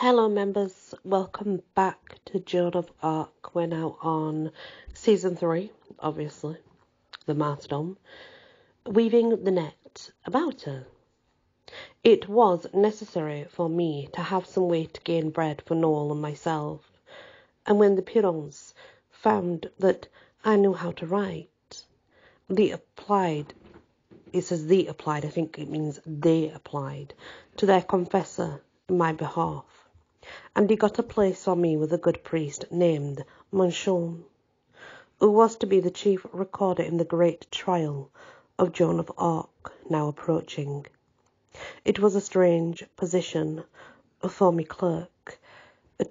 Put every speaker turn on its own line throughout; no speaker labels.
Hello members, welcome back to Joan of Arc. We're now on season 3, obviously, the martyrdom, weaving the net about her. It was necessary for me to have some way to gain bread for Noel and myself, and when the Pirons found that I knew how to write, I think it means they applied to their confessor in my behalf. And he got a place for me with a good priest named Manchon, who was to be the chief recorder in the great trial of Joan of Arc now approaching. It was a strange position for me clerk,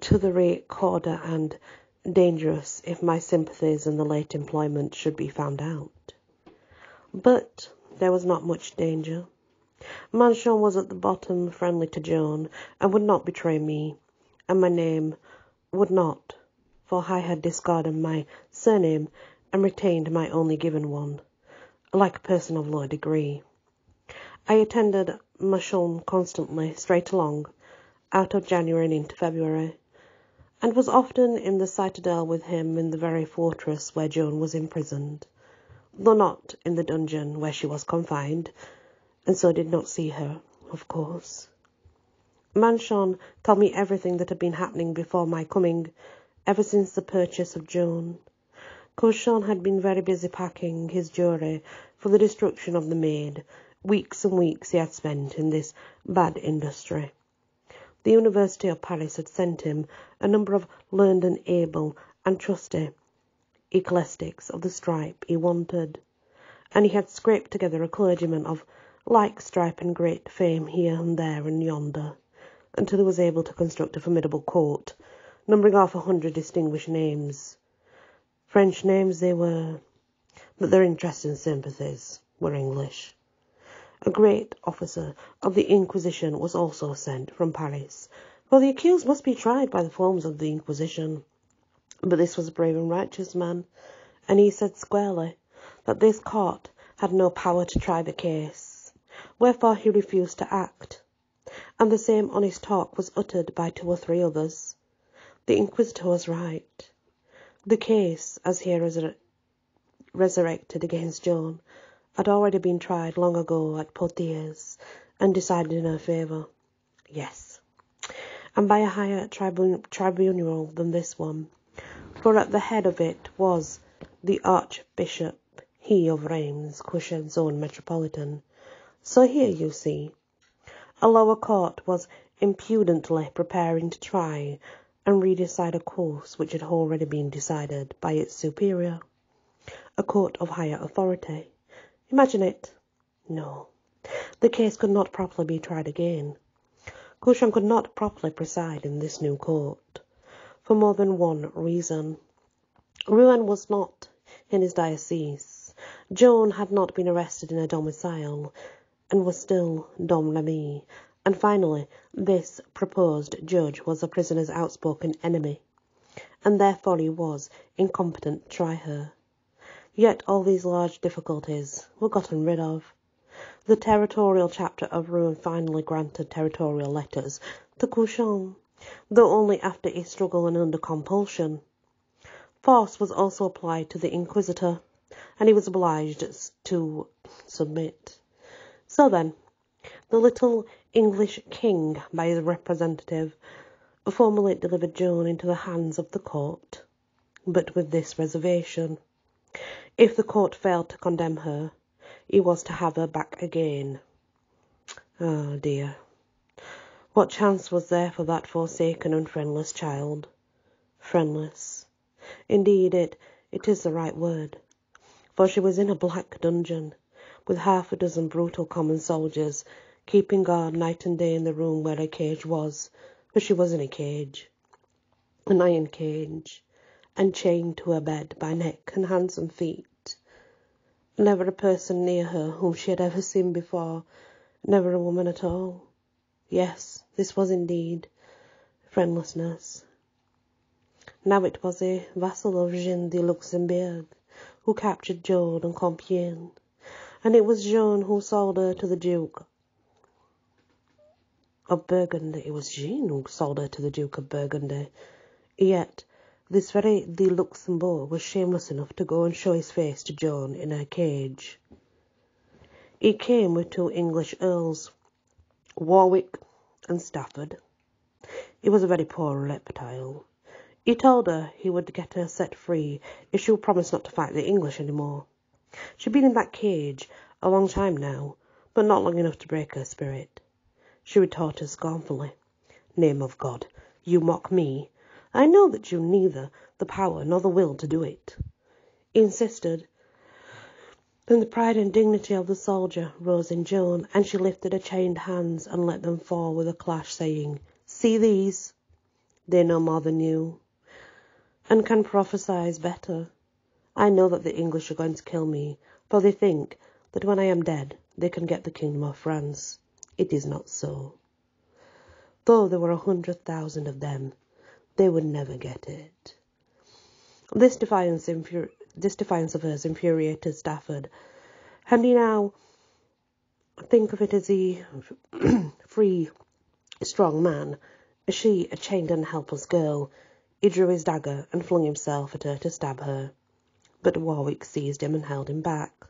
to the recorder, and dangerous if my sympathies in the late employment should be found out. But there was not much danger. Manchon was at the bottom friendly to Joan, and would not betray me, and my name would not, for I had discarded my surname and retained my only given one, like a person of low degree. I attended Manchon constantly, straight along, out of January and into February, and was often in the citadel with him in the very fortress where Joan was imprisoned, though not in the dungeon where she was confined, and so did not see her, of course. Manchon told me everything that had been happening before my coming, ever since the purchase of Joan. Cochon had been very busy packing his jewellery for the destruction of the maid. Weeks and weeks he had spent in this bad industry. The University of Paris had sent him a number of learned and able and trusty ecclesiastics of the stripe he wanted, and he had scraped together a clergyman of like stripe and great fame here and there and yonder, until he was able to construct a formidable court, numbering off 100 distinguished names. French names they were, but their interests and sympathies were English. A great officer of the Inquisition was also sent from Paris, for the accused must be tried by the forms of the Inquisition. But this was a brave and righteous man, and he said squarely that this court had no power to try the case, wherefore he refused to act. And the same honest talk was uttered by 2 or 3 others. The Inquisitor was right. The case, as he resurrected against Joan, had already been tried long ago at Poitiers, and decided in her favour. Yes, and by a higher tribunal than this one, for at the head of it was the Archbishop, he of Reims, Cauchon's own metropolitan. So here, you see, a lower court was impudently preparing to try and redecide a course which had already been decided by its superior, a court of higher authority. Imagine it. No, the case could not properly be tried again. Cauchon could not properly preside in this new court, for more than one reason. Rouen was not in his diocese. Joan had not been arrested in her domicile, and was still Dom Remy, and finally this proposed judge was the prisoner's outspoken enemy, and therefore he was incompetent to try her. Yet all these large difficulties were gotten rid of. The territorial chapter of Rouen finally granted territorial letters to Cauchon, though only after a struggle and under compulsion. Force was also applied to the Inquisitor, and he was obliged to submit. So then, the little English king, by his representative, formally delivered Joan into the hands of the court, but with this reservation. If the court failed to condemn her, he was to have her back again. Ah, dear. What chance was there for that forsaken and friendless child? Friendless. Indeed, it is the right word, for she was in a black dungeon, with 6 brutal common soldiers keeping guard night and day in the room where her cage was, for she was in a cage, an iron cage, and chained to her bed by neck and hands and feet. Never a person near her whom she had ever seen before, never a woman at all. Yes, this was indeed friendlessness. Now it was a vassal of Jean de Luxembourg who captured Joan and Compiègne, and it was Joan who sold her to the Duke of Burgundy. It was Jean who sold her to the Duke of Burgundy. Yet this very the Luxembourg was shameless enough to go and show his face to Joan in her cage. He came with 2 English earls, Warwick and Stafford. He was a very poor reptile. He told her he would get her set free if she would promise not to fight the English any more. She'd been in that cage a long time now, but not long enough to break her spirit. She retorted scornfully, "Name of God, you mock me? I know that you neither the power nor the will to do it." He insisted. Then the pride and dignity of the soldier rose in Joan, and she lifted her chained hands and let them fall with a clash, saying, "See these? They know more than you, and can prophesy better. I know that the English are going to kill me, for they think that when I am dead they can get the kingdom of France. It is not so. Though there were 100,000 of them, they would never get it." This defiance of hers infuriated Stafford, and he now think of it as a free, strong man, she a chained and helpless girl. He drew his dagger and flung himself at her to stab her, but Warwick seized him and held him back.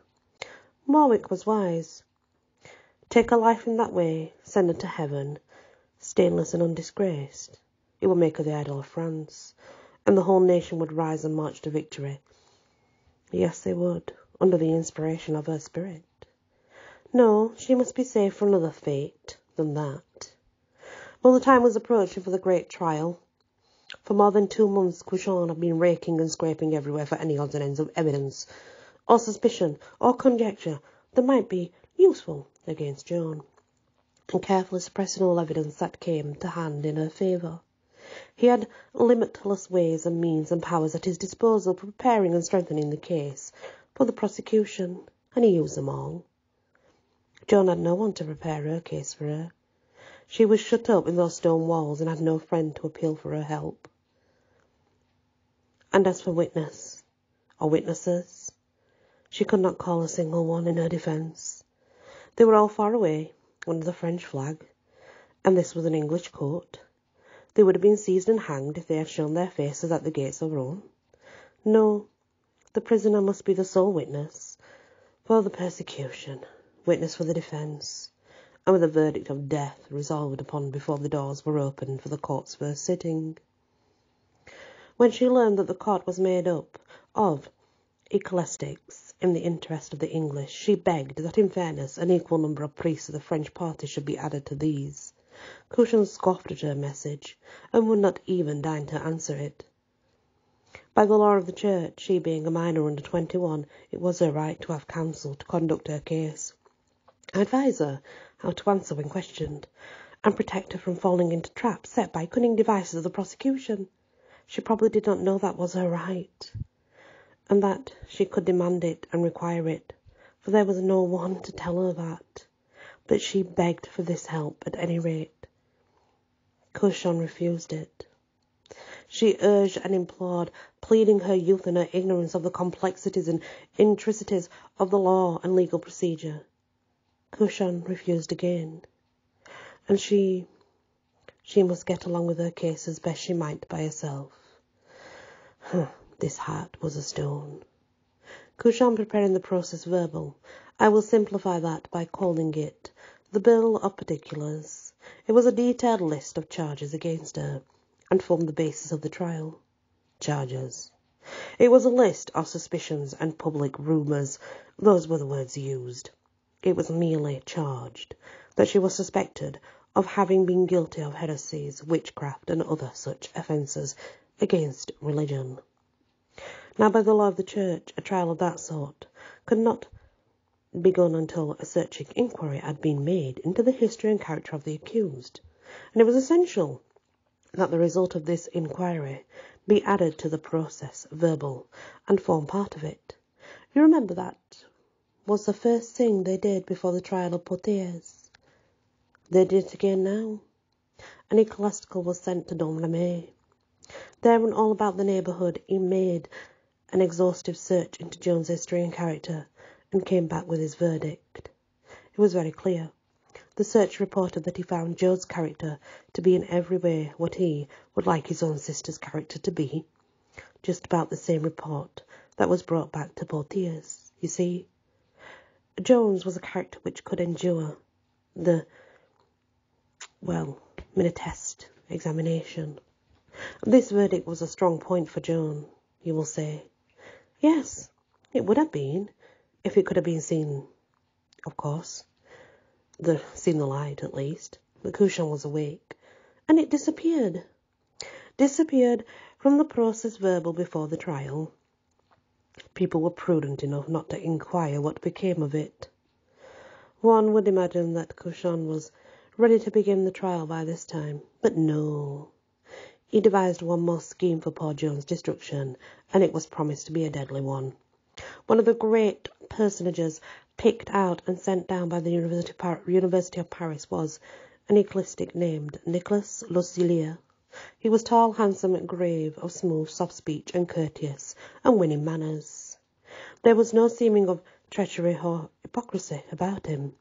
Warwick was wise. Take a life in that way, send her to heaven, stainless and undisgraced. It would make her the idol of France, and the whole nation would rise and march to victory. Yes, they would, under the inspiration of her spirit. No, she must be saved from another fate than that. Well, the time was approaching for the great trial. For more than 2 months, Cuchon had been raking and scraping everywhere for any odds and ends of evidence, or suspicion, or conjecture that might be useful against Joan, and carefully suppressing all evidence that came to hand in her favour. He had limitless ways and means and powers at his disposal for preparing and strengthening the case for the prosecution, and he used them all. Joan had no one to prepare her case for her. She was shut up in those stone walls and had no friend to appeal for her help. And as for witnesses, she could not call a single one in her defence. They were all far away, under the French flag, and this was an English court. They would have been seized and hanged if they had shown their faces at the gates of Rome. No, the prisoner must be the sole witness for the persecution, witness for the defence, and with a verdict of death resolved upon before the doors were opened for the court's first sitting. When she learned that the court was made up of ecclesiastics in the interest of the English, she begged that in fairness an equal number of priests of the French party should be added to these. Cushon scoffed at her message, and would not even deign to answer it. By the law of the Church, she being a minor under 21, it was her right to have counsel to conduct her case, advise her how to answer when questioned, and protect her from falling into traps set by cunning devices of the prosecution. She probably did not know that was her right, and that she could demand it and require it, for there was no one to tell her that. But she begged for this help at any rate. Cushon refused it. She urged and implored, pleading her youth and her ignorance of the complexities and intricacies of the law and legal procedure. Cushon refused again, and she must get along with her case as best she might by herself. This heart was a stone. Cushon preparing the process verbal. I will simplify that by calling it the Bill of Particulars. It was a detailed list of charges against her, and formed the basis of the trial. Charges. It was a list of suspicions and public rumours. Those were the words used. It was merely charged that she was suspected of having been guilty of heresies, witchcraft, and other such offences against religion. Now, by the law of the Church, a trial of that sort could not begun until a searching inquiry had been made into the history and character of the accused, and it was essential that the result of this inquiry be added to the process verbal and form part of it. You remember that was the first thing they did before the trial of Poitiers. They did it again now. An ecclesiastical was sent to Domremy. There and all about the neighbourhood he made an exhaustive search into Joan's history and character, and came back with his verdict. It was very clear. The search reported that he found Joan's character to be in every way what he would like his own sister's character to be. Just about the same report that was brought back to both ears, you see. Joan's was a character which could endure the, test examination. This verdict was a strong point for Joan, you will say. Yes, it would have been, if it could have been seen, of course. Seen the light, at least. The cushion was awake, and it disappeared. Disappeared from the process verbal before the trial. People were prudent enough not to inquire what became of it. One would imagine that Cushan was ready to begin the trial by this time, but no. He devised one more scheme for poor Joan's destruction, and it was promised to be a deadly one. One of the great personages picked out and sent down by the University of Paris was an ecclesiastic named Nicolas Lucilier. He was tall, handsome, and grave, of smooth, soft speech, and courteous, and winning manners. There was no seeming of treachery or hypocrisy about him,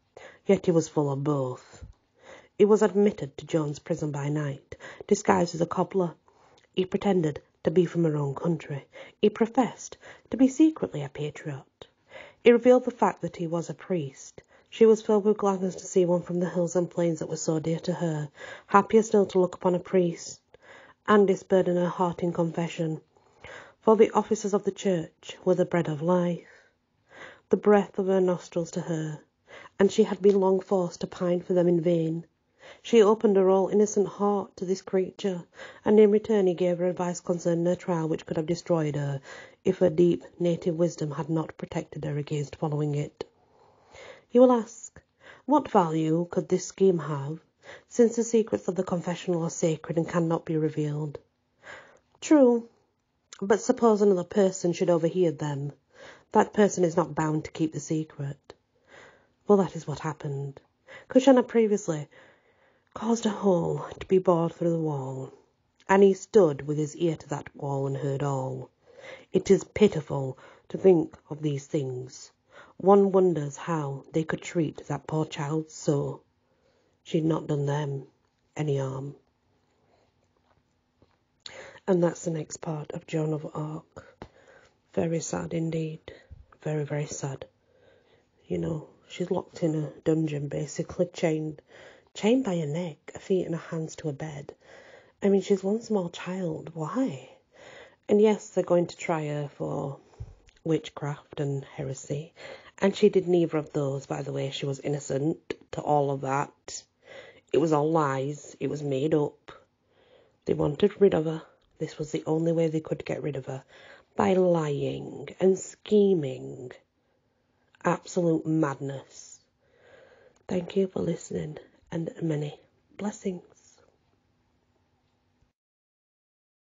yet he was full of both. He was admitted to Joan's prison by night, disguised as a cobbler. He pretended to be from her own country. He professed to be secretly a patriot. He revealed the fact that he was a priest. She was filled with gladness to see one from the hills and plains that were so dear to her, happier still to look upon a priest, and disburden her heart in confession. For the officers of the church were the bread of life, the breath of her nostrils to her, and she had been long forced to pine for them in vain. She opened her all innocent heart to this creature, and in return he gave her advice concerning her trial which could have destroyed her, if her deep native wisdom had not protected her against following it. You will ask, what value could this scheme have, since the secrets of the confessional are sacred and cannot be revealed? True, but suppose another person should overhear them. That person is not bound to keep the secret. Well, that is what happened. Cushan had previously caused a hole to be bored through the wall, and he stood with his ear to that wall and heard all. It is pitiful to think of these things. One wonders how they could treat that poor child so. She'd not done them any harm. And that's the next part of Joan of Arc. Very sad indeed. Very, very sad. You know, she's locked in a dungeon, basically, chained by her neck, her feet and her hands to a bed. I mean, she's one small child. Why? And yes, they're going to try her for witchcraft and heresy. And she did neither of those, by the way. She was innocent to all of that. It was all lies. It was made up. They wanted rid of her. This was the only way they could get rid of her. By lying and scheming. Absolute madness. Thank you for listening, and many blessings.